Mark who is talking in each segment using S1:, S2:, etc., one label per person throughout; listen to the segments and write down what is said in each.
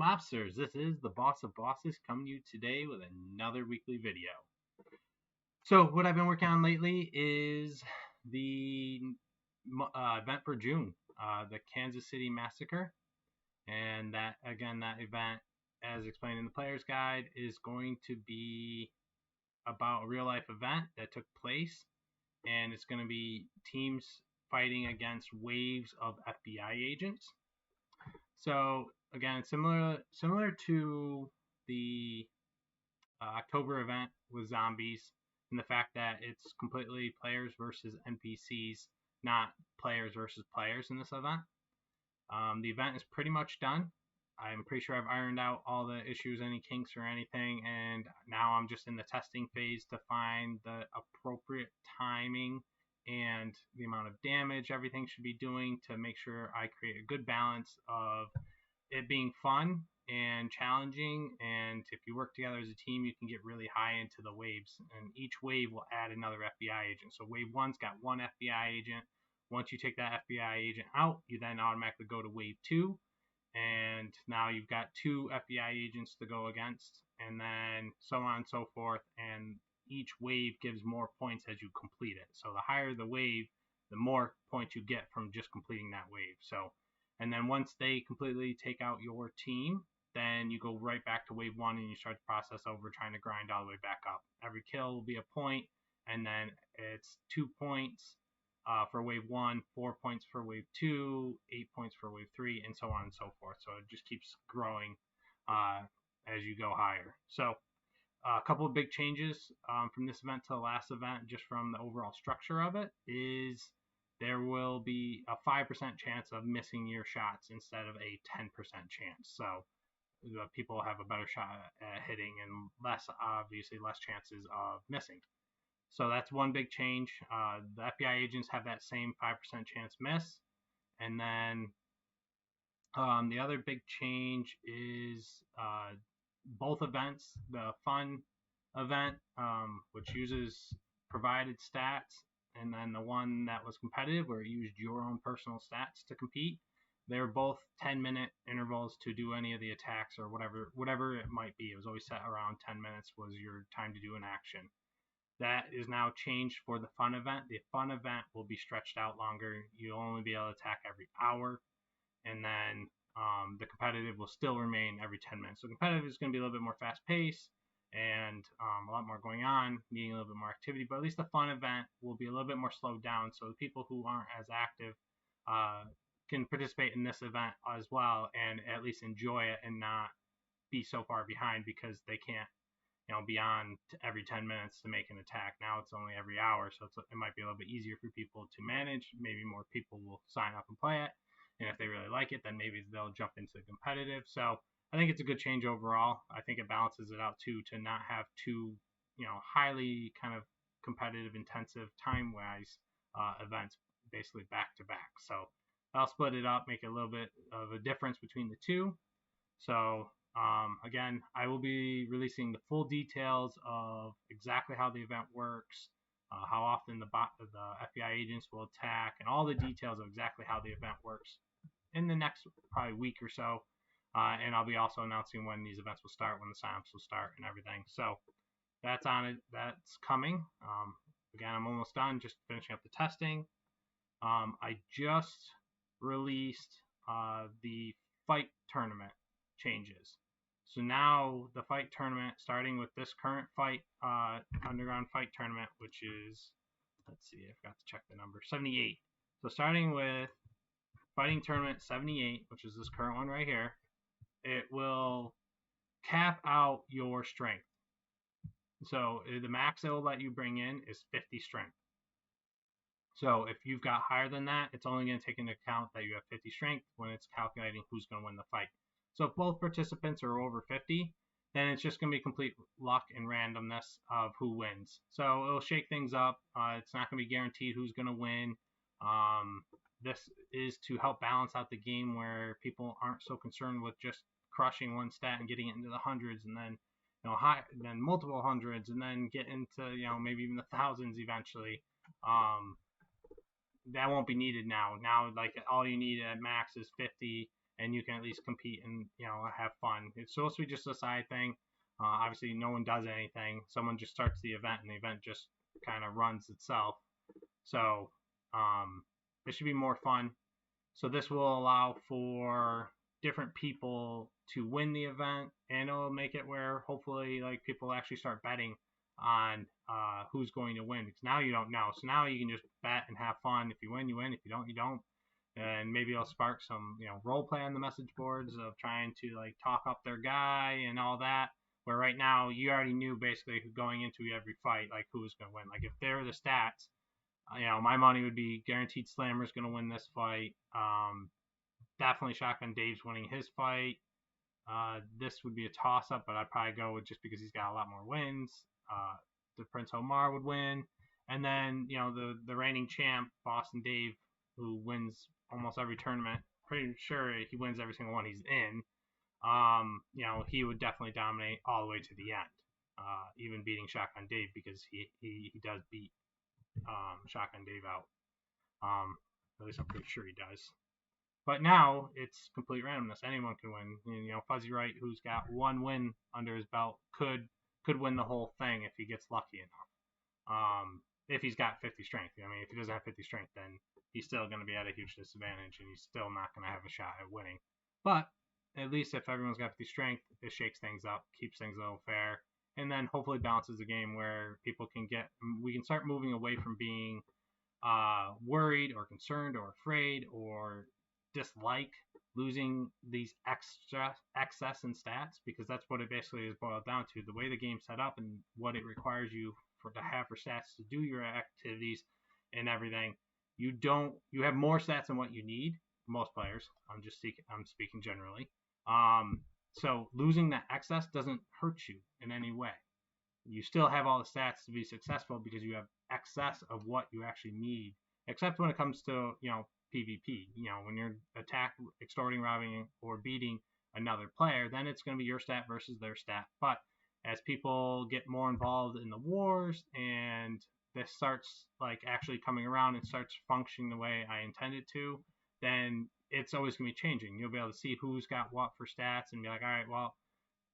S1: Mobsters, this is the Boss of Bosses coming to you today with another weekly video. So what I've been working on lately is the event for June, the Kansas City Massacre. And that event, as explained in the player's guide, is going to be about a real life event that took place. And it's going to be teams fighting against waves of FBI agents. So again, similar to the October event with zombies, and the fact that it's completely players versus NPCs, not players versus players in this event. The event is pretty much done. I'm pretty sure I've ironed out all the issues, any kinks or anything, and now I'm just in the testing phase to find the appropriate timing and the amount of damage everything should be doing to make sure I create a good balance of it being fun and challenging, and if you work together as a team, you can get really high into the waves, and each wave will add another FBI agent. So wave 1's got one FBI agent. Once you take that FBI agent out, you then automatically go to wave 2, and now you've got 2 FBI agents to go against, and then so on and so forth, and each wave gives more points as you complete it. So the higher the wave, the more points you get from just completing that wave. So, and then once they completely take out your team, then you go right back to wave 1 and you start the process over, trying to grind all the way back up. Every kill will be a point, and then it's 2 points for wave 1, 4 points for wave 2, 8 points for wave 3, and so on and so forth. So it just keeps growing as you go higher. So a couple of big changes from this event to the last event, just from the overall structure of it, is there will be a 5% chance of missing your shots instead of a 10% chance. So people have a better shot at hitting and less chances of missing. So that's one big change. The FBI agents have that same 5% chance miss. And then the other big change is both events, the fun event, which uses provided stats, and then the one that was competitive, where it used your own personal stats to compete. They were both 10-minute intervals to do any of the attacks or whatever it might be. It was always set around 10 minutes was your time to do an action. That is now changed for the fun event. The fun event will be stretched out longer. You'll only be able to attack every hour, and then the competitive will still remain every 10 minutes. So competitive is going to be a little bit more fast-paced and a lot more going on, needing a little bit more activity. But at least the fun event will be a little bit more slowed down, so the people who aren't as active can participate in this event as well, and at least enjoy it and not be so far behind because they can't, be on every 10 minutes to make an attack. Now it's only every hour, so it might be a little bit easier for people to manage. Maybe more people will sign up and play it, and if they really like it, then maybe they'll jump into competitive. So I think it's a good change overall. I think it balances it out too, to not have two, highly kind of competitive, intensive time-wise events basically back to back. So I'll split it up, make it a little bit of a difference between the two. So again, I will be releasing the full details of exactly how the event works, how often the FBI agents will attack, and all the details of exactly how the event works in the next probably week or so. And I'll be also announcing when these events will start, when the signups will start, and everything. So that's on it. That's coming. Again, I'm almost done, just finishing up the testing. I just released the fight tournament changes. So now the fight tournament, starting with this current fight, underground fight tournament, which is, let's see, I forgot to check the number, 78. So starting with fighting tournament 78, which is this current one right here, it will cap out your strength. So the max it will let you bring in is 50 strength. So if you've got higher than that, it's only going to take into account that you have 50 strength when it's calculating who's going to win the fight. So if both participants are over 50, then it's just going to be complete luck and randomness of who wins. So it'll shake things up. It's not going to be guaranteed who's going to win. This is to help balance out the game where people aren't so concerned with just crushing one stat and getting it into the hundreds, and then then multiple hundreds, and then get into maybe even the thousands eventually. That won't be needed now. Now, like, all you need at max is 50, and you can at least compete and have fun. It's supposed to be just a side thing. Obviously, no one does anything. Someone just starts the event, and the event just kind of runs itself. So it should be more fun. So this will allow for different people to win the event, and it'll make it where hopefully like people actually start betting on who's going to win, because now you don't know. So now you can just bet and have fun. If you win, you win. If you don't, you don't. And maybe it'll spark some role play on the message boards of trying to like talk up their guy and all that. Where right now you already knew basically going into every fight like who was going to win. Like if there were the stats, my money would be guaranteed Slammer's going to win this fight. Definitely Shotgun Dave's winning his fight. This would be a toss-up, but I'd probably go with just because he's got a lot more wins. The Prince Omar would win. And then, the reigning champ, Boston Dave, who wins almost every tournament. Pretty sure he wins every single one he's in. He would definitely dominate all the way to the end. Even beating Shotgun Dave, because he does beat Shotgun Dave out. At least I'm pretty sure he does. But now it's complete randomness. Anyone can win. Fuzzy Wright, who's got one win under his belt, could win the whole thing if he gets lucky enough. If he's got 50 strength. If he doesn't have 50 strength, then he's still going to be at a huge disadvantage, and he's still not going to have a shot at winning. But at least if everyone's got 50 strength, it shakes things up, keeps things a little fair, and then hopefully balances the game where we can start moving away from being worried or concerned or afraid or dislike losing these excess in stats, because that's what it basically is boiled down to. The way the game's set up and what it requires you to have for stats to do your activities and everything, you have more stats than what you need. Most players, I'm speaking generally. So losing that excess doesn't hurt you in any way. You still have all the stats to be successful because you have excess of what you actually need, except when it comes to PvP. When you're extorting, robbing, or beating another player, then it's going to be your stat versus their stat. But as people get more involved in the wars and this starts like actually coming around and starts functioning the way I intended to, then it's always going to be changing. You'll be able to see who's got what for stats and be like, all right, well,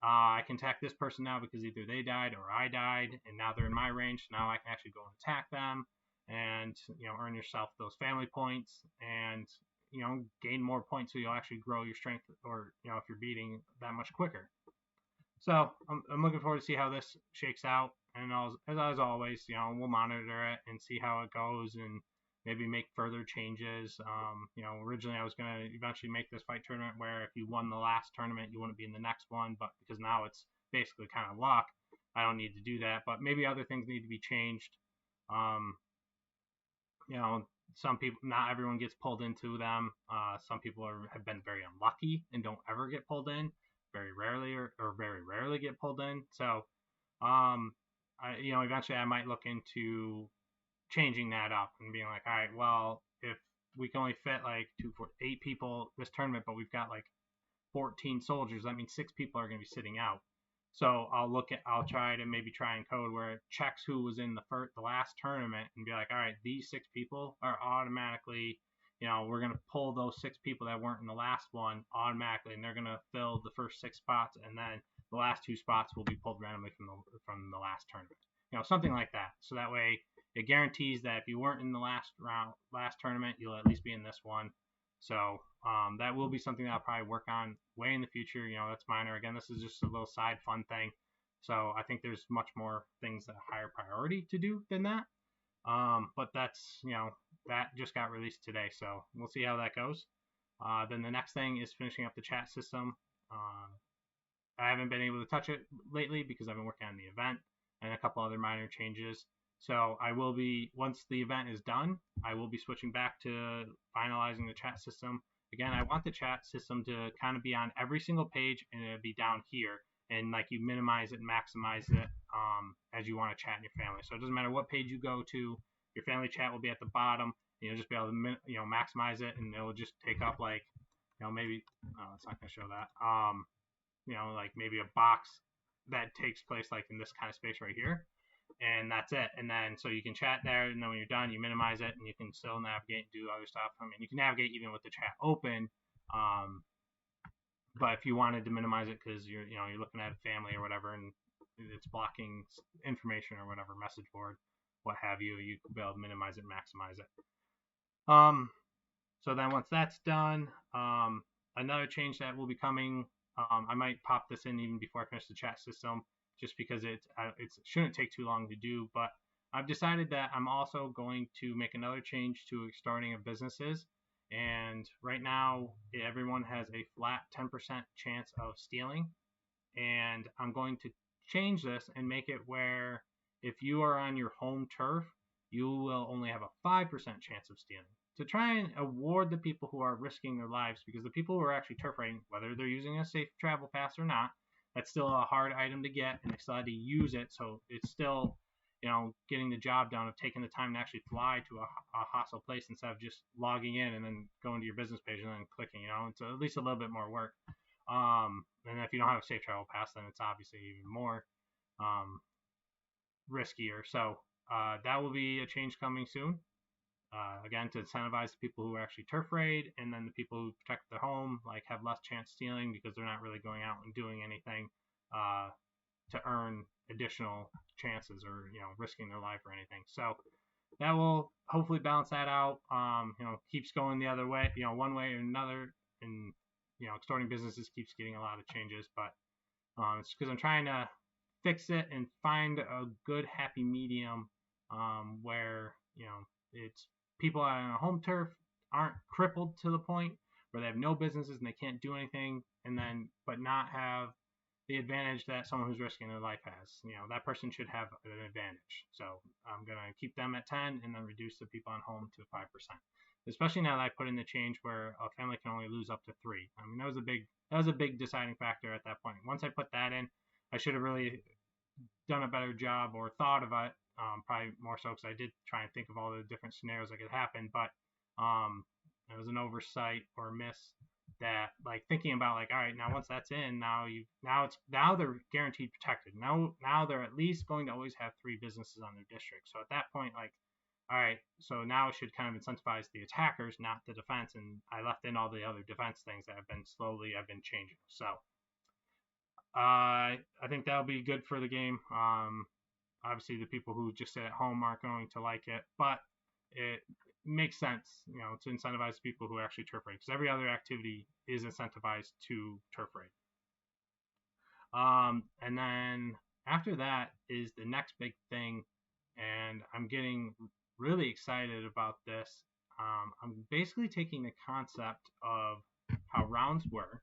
S1: I can attack this person now because either they died or I died, and now they're in my range. So now I can actually go and attack them and earn yourself those family points and gain more points, so you'll actually grow your strength, or if you're beating that much quicker. So I'm looking forward to see how this shakes out, and as always, we'll monitor it and see how it goes and maybe make further changes. Originally I was going to eventually make this fight tournament where if you won the last tournament, you wouldn't be in the next one, but because now it's basically kind of luck, I don't need to do that. But maybe other things need to be changed. Some people, not everyone gets pulled into them. Some people have been very unlucky and don't ever get pulled in, very rarely or very rarely get pulled in. So, eventually I might look into changing that up and being like, all right, well, if we can only fit like 8 people this tournament, but we've got like 14 soldiers, that means 6 people are going to be sitting out. So I'll try and code where it checks who was in the last tournament and be like, all right, these 6 people are automatically, we're going to pull those 6 people that weren't in the last one automatically, and they're going to fill the first 6 spots, and then the last 2 spots will be pulled randomly from the last tournament. Something like that. So that way it guarantees that if you weren't in the last tournament, you'll at least be in this one. So that will be something that I'll probably work on way in the future. That's minor. Again, this is just a little side fun thing. So I think there's much more things that higher priority to do than that. But that's, that just got released today. So we'll see how that goes. Then the next thing is finishing up the chat system. I haven't been able to touch it lately because I've been working on the event and a couple other minor changes. So I will be, once the event is done, I will be switching back to finalizing the chat system. Again, I want the chat system to kind of be on every single page, and it'll be down here. And like you minimize it and maximize it as you want to chat in your family. So it doesn't matter what page you go to, your family chat will be at the bottom. And you'll just be able to maximize it, and it'll just take up like, maybe, it's not going to show that. Like maybe a box that takes place like in this kind of space right here, and that's it. And then so you can chat there, and then when you're done, you minimize it, and you can still navigate and do other stuff. You can navigate even with the chat open, But if you wanted to minimize it because you're looking at a family or whatever, and it's blocking information or whatever, message board, what have you, you could be able to minimize it, maximize it. So then once that's done, another change that will be coming, I might pop this in even before I finish the chat system, just because it shouldn't take too long to do. But I've decided that I'm also going to make another change to starting of businesses. And right now, everyone has a flat 10% chance of stealing. And I'm going to change this and make it where if you are on your home turf, you will only have a 5% chance of stealing, to try and award the people who are risking their lives, because the people who are actually turf raiding, whether they're using a safe travel pass or not, that's still a hard item to get, and they still had to use it. So it's still, getting the job done of taking the time to actually fly to a hostile place instead of just logging in and then going to your business page and then clicking. It's at least a little bit more work. And if you don't have a safe travel pass, then it's obviously even more riskier. So that will be a change coming soon. Again, to incentivize the people who actually turf raid, and then the people who protect their home, have less chance stealing because they're not really going out and doing anything to earn additional chances or risking their life or anything. So that will hopefully balance that out. Keeps going the other way, one way or another, and starting businesses keeps getting a lot of changes, but it's because I'm trying to fix it and find a good happy medium where it's people on a home turf aren't crippled to the point where they have no businesses and they can't do anything, and then but not have the advantage that someone who's risking their life has. That person should have an advantage. So I'm gonna keep them at 10 and then reduce the people on home to 5%. Especially now that I put in the change where a family can only lose up to 3. I mean, that was a big deciding factor at that point. Once I put that in, I should have really done a better job or thought of it, probably more so because I did try and think of all the different scenarios that could happen, but it was an oversight or a miss that, thinking about, all right, now once that's in, now they're guaranteed protected. Now they're at least going to always have 3 businesses on their district. So at that point, all right, so now it should kind of incentivize the attackers, not the defense, and I left in all the other defense things that I've been changing. So I think that'll be good for the game. Obviously, the people who just sit at home aren't going to like it, but it makes sense, to incentivize people who actually turf raid, because every other activity is incentivized to turf raid. And then after that is the next big thing, and I'm getting really excited about this. I'm basically taking the concept of how rounds were,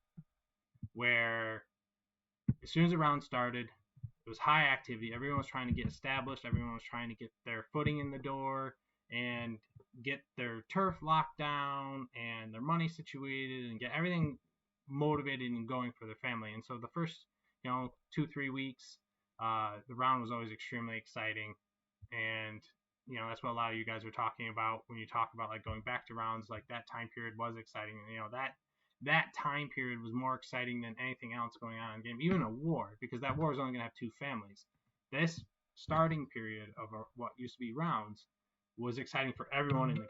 S1: where as soon as the round started, it was high activity. Everyone was trying to get established. Everyone was trying to get their footing in the door and get their turf locked down and their money situated and get everything motivated and going for their family. And so the first, 2-3 weeks, the round was always extremely exciting. And, that's what a lot of you guys are talking about when you talk about going back to rounds. That time period was exciting. That time period was more exciting than anything else going on in the game, even a war, because that war is only going to have 2 families. This starting period of what used to be rounds was exciting for everyone in the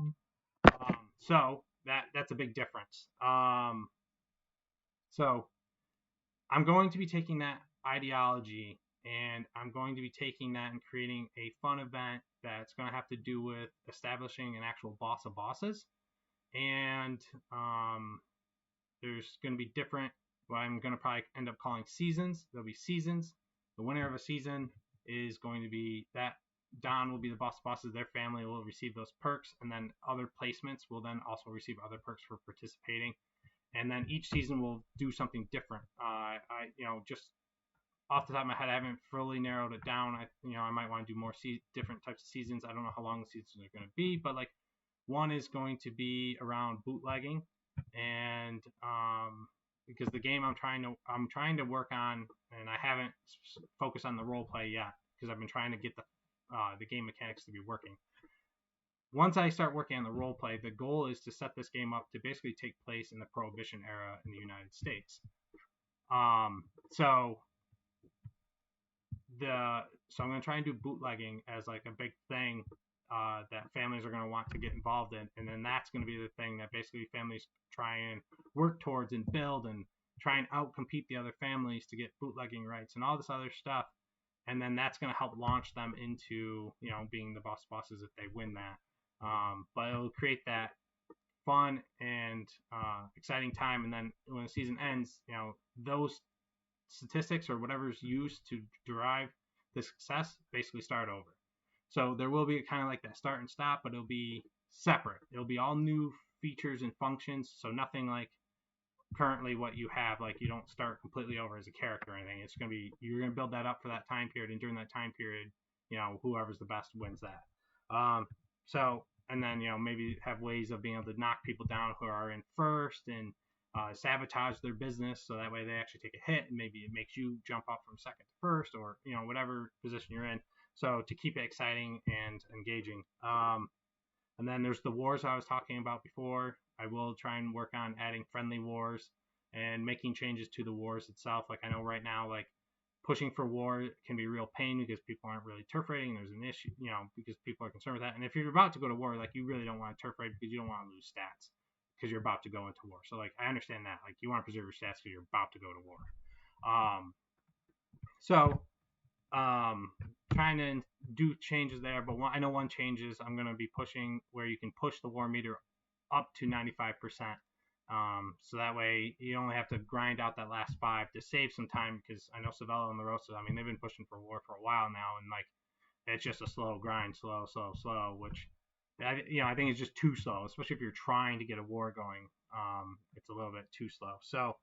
S1: game. So that's a big difference. So I'm going to be taking that ideology, and I'm going to be taking that and creating a fun event that's going to have to do with establishing an actual boss of bosses. And there's going to be different, what I'm going to probably end up calling seasons. There'll be seasons. The winner of a season is going to be that Don will be the boss of bosses. Their family will receive those perks, and then other placements will then also receive other perks for participating. And then each season will do something different. Just off the top of my head, I haven't fully narrowed it down. I might want to do more different types of seasons. I don't know how long the seasons are going to be, but one is going to be around bootlegging, and because the game I'm trying to work on, and I haven't focused on the role play yet because I've been trying to get the game mechanics to be working. Once I start working on the role play, the goal is to set this game up to basically take place in the Prohibition era in the United States. So I'm going to try and do bootlegging as a big thing that families are going to want to get involved in, and then that's going to be the thing that basically families try and work towards and build and try and outcompete the other families to get bootlegging rights and all this other stuff, and then that's going to help launch them into being the bosses if they win that. But it'll create that fun and exciting time, and then when the season ends, those statistics or whatever's used to derive the success basically start over. So there will be kind of like that start and stop, but it'll be separate. It'll be all new features and functions, so nothing like currently what you have, like you don't start completely over as a character or anything. It's going to be, you're going to build that up for that time period, and during that time period, whoever's the best wins that. And then maybe have ways of being able to knock people down who are in first and sabotage their business, so that way they actually take a hit, and maybe it makes you jump up from second to first, or whatever position you're in. So to keep it exciting and engaging. And then there's the wars I was talking about before. I will try and work on adding friendly wars and making changes to the wars itself. Like I know right now, like pushing for war can be a real pain because people aren't really turf raiding. There's an issue, because people are concerned with that. And if you're about to go to war, like you really don't want to turf raid because you don't want to lose stats because you're about to go into war. So like I understand that. Like you want to preserve your stats because you're about to go to war. Trying to do changes there, but I know one change is I'm going to be pushing where you can push the war meter up to 95%. So that way you only have to grind out that last 5 to save some time, because I know Savello and LaRosa, I mean, they've been pushing for war for a while now, and like it's just a slow grind, slow, which I think is just too slow, especially if you're trying to get a war going. It's a little bit too slow. So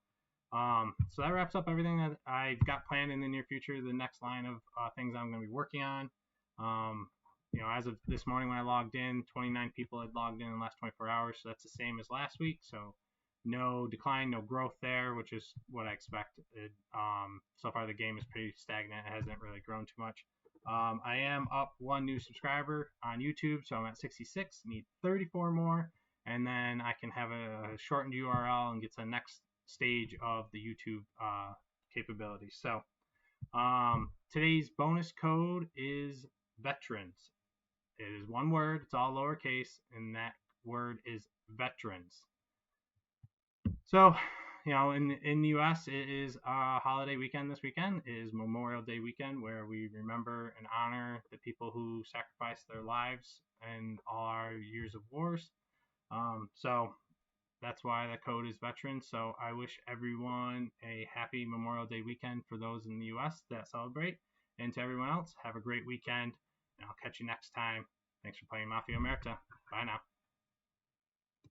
S1: that wraps up everything that I've got planned in the near future. The next line of things I'm going to be working on. As of this morning when I logged in, 29 people had logged in the last 24 hours, so that's the same as last week. So no decline, no growth there, which is what I expected. So far the game is pretty stagnant. It hasn't really grown too much. I am up 1 new subscriber on YouTube, so I'm at 66. Need 34 more, and then I can have a shortened URL and get to the next stage of the YouTube capabilities. So today's bonus code is veterans. It is one word, it's all lowercase, and that word is veterans. So in the US, it is a holiday weekend this weekend. It is Memorial Day weekend, where we remember and honor the people who sacrificed their lives in all our years of wars. So that's why the code is veterans. So I wish everyone a happy Memorial Day weekend for those in the US that celebrate. And to everyone else, have a great weekend. And I'll catch you next time. Thanks for playing Mafia Omerta. Bye now.